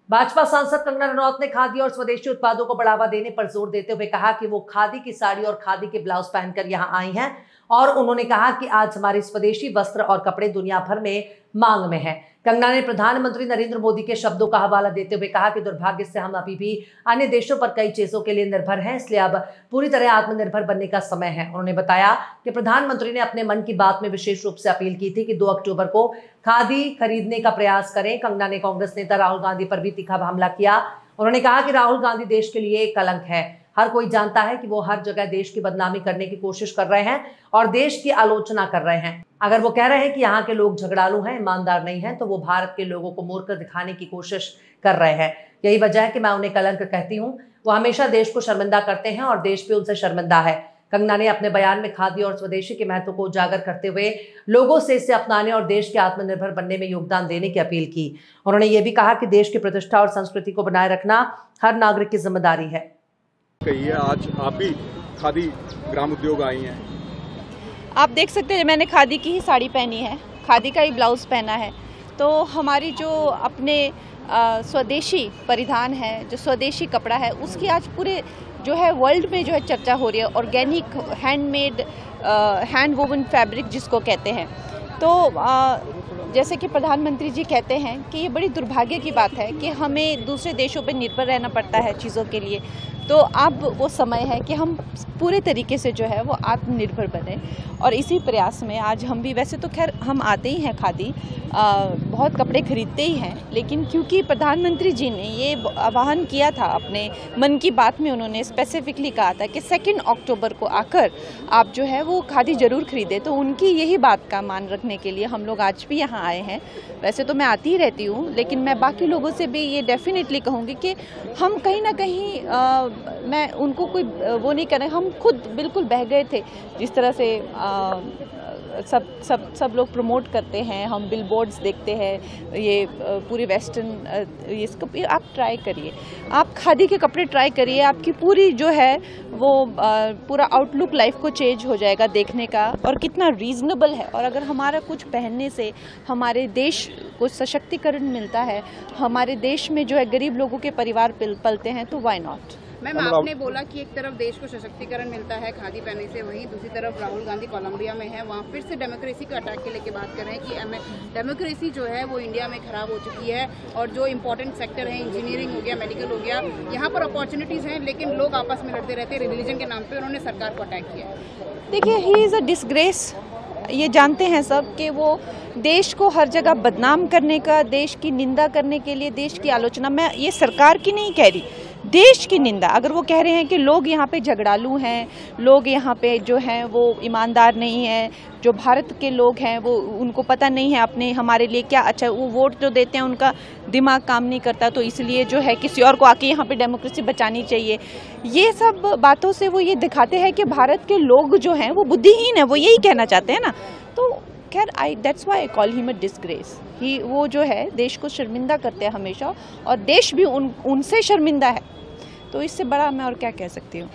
भाजपा सांसद कंगना रनौत ने खादी और स्वदेशी उत्पादों को बढ़ावा देने पर जोर देते हुए कहा कि वो खादी की साड़ी और खादी के ब्लाउज पहनकर यहां आई हैं और उन्होंने कहा कि आज हमारे स्वदेशी वस्त्र और कपड़े दुनिया भर में मांग में हैं। कंगना ने प्रधानमंत्री नरेंद्र मोदी के शब्दों का हवाला देते हुए कहा कि दुर्भाग्य से हम अभी भी अन्य देशों पर कई चीजों के लिए निर्भर हैं, इसलिए अब पूरी तरह आत्मनिर्भर बनने का समय है। उन्होंने बताया कि प्रधानमंत्री ने अपने मन की बात में विशेष रूप से अपील की थी कि 2 अक्टूबर को खादी खरीदने का प्रयास करें। कंगना ने कांग्रेस नेता राहुल गांधी पर भी तीखा हमला किया। उन्होंने कहा कि राहुल गांधी देश के लिए एक कलंक है। हर कोई जानता है कि वो हर जगह देश की बदनामी करने की कोशिश कर रहे हैं और देश की आलोचना कर रहे हैं। अगर वो कह रहे हैं कि यहाँ के लोग झगड़ालू हैं, ईमानदार नहीं हैं, तो वो भारत के लोगों को मूर्ख दिखाने की कोशिश कर रहे हैं। यही वजह है कि मैं उन्हें कलंक कहती हूँ। वो हमेशा देश को शर्मिंदा करते हैं और देश भी उनसे शर्मिंदा है। कंगना ने अपने बयान में खादी और स्वदेशी के महत्व को उजागर करते हुए लोगों से इसे अपनाने और देश के आत्मनिर्भर बनने में योगदान देने की अपील की। उन्होंने ये भी कहा कि देश की प्रतिष्ठा और संस्कृति को बनाए रखना हर नागरिक की जिम्मेदारी है। कहिए, आज आप भी खादी ग्राम उद्योग आई हैं। आप देख सकते हैं मैंने खादी की ही साड़ी पहनी है, खादी का ही ब्लाउज पहना है। तो हमारी जो अपने स्वदेशी परिधान है, जो स्वदेशी कपड़ा है, उसकी आज पूरे जो है वर्ल्ड में जो है चर्चा हो रही है। Organic handmade hand woven fabric जिसको कहते हैं। तो जैसे कि प्रधानमंत्री जी कहते हैं कि ये बड़ी दुर्भाग्य की बात है कि हमें दूसरे देशों पर निर्भर रहना पड़ता है चीज़ों के लिए। तो अब वो समय है कि हम पूरे तरीके से जो है वो आत्मनिर्भर बने और इसी प्रयास में आज हम भी, वैसे तो खैर हम आते ही हैं खादी, बहुत कपड़े खरीदते ही हैं, लेकिन क्योंकि प्रधानमंत्री जी ने ये आह्वान किया था अपने मन की बात में, उन्होंने स्पेसिफिकली कहा था कि 2 अक्टूबर को आकर आप जो है वो खादी ज़रूर खरीदें। तो उनकी यही बात का मान रखने के लिए हम लोग आज भी यहाँ आए हैं। वैसे तो मैं आती ही रहती हूँ, लेकिन मैं बाकी लोगों से भी ये डेफिनेटली कहूँगी कि हम कहीं ना कहीं मैं उनको कोई वो नहीं कर रहे, हम खुद बिल्कुल बह गए थे जिस तरह से सब लोग प्रमोट करते हैं। हम बिलबोर्ड्स देखते हैं, ये पूरी वेस्टर्न इसको आप ट्राई करिए, आप खादी के कपड़े ट्राई करिए, आपकी पूरी जो है वो पूरा आउटलुक लाइफ को चेंज हो जाएगा देखने का, और कितना रीज़नेबल है। और अगर हमारा कुछ पहनने से हमारे देश को सशक्तिकरण मिलता है, हमारे देश में जो है गरीब लोगों के परिवार पलते हैं, तो वाई नॉट। मैम, आपने बोला कि एक तरफ देश को सशक्तिकरण मिलता है खादी पहनने से, वहीं दूसरी तरफ राहुल गांधी कोलंबिया में है, वहाँ फिर से डेमोक्रेसी का अटैक के लेके बात कर रहे हैं कि डेमोक्रेसी जो है वो इंडिया में खराब हो चुकी है और जो इम्पोर्टेंट सेक्टर है, इंजीनियरिंग हो गया, मेडिकल हो गया, यहाँ पर अपॉर्चुनिटीज़ हैं, लेकिन लोग आपस में लड़ते रहते हैं रिलीजन के नाम पर। उन्होंने सरकार को अटैक किया। देखिए, ही इज़ अ डिसग्रेस। ये जानते हैं सब कि वो देश को हर जगह बदनाम करने का, देश की निंदा करने के लिए, देश की आलोचना, मैं ये सरकार की नहीं कह रही, देश की निंदा। अगर वो कह रहे हैं कि लोग यहाँ पे झगड़ालू हैं, लोग यहाँ पे जो हैं वो ईमानदार नहीं हैं, जो भारत के लोग हैं वो उनको पता नहीं है अपने हमारे लिए क्या अच्छा, वो वोट जो देते हैं उनका दिमाग काम नहीं करता, तो इसलिए जो है किसी और को आके यहाँ पे डेमोक्रेसी बचानी चाहिए। ये सब बातों से वो ये दिखाते हैं कि भारत के लोग जो हैं वो बुद्धिहीन है, वो यही कहना चाहते हैं ना। तो खैर, that's why I call him a disgrace. वो जो है देश को शर्मिंदा करते हैं हमेशा, और देश भी उनसे शर्मिंदा है। तो इससे बड़ा मैं और क्या कह सकती हूँ।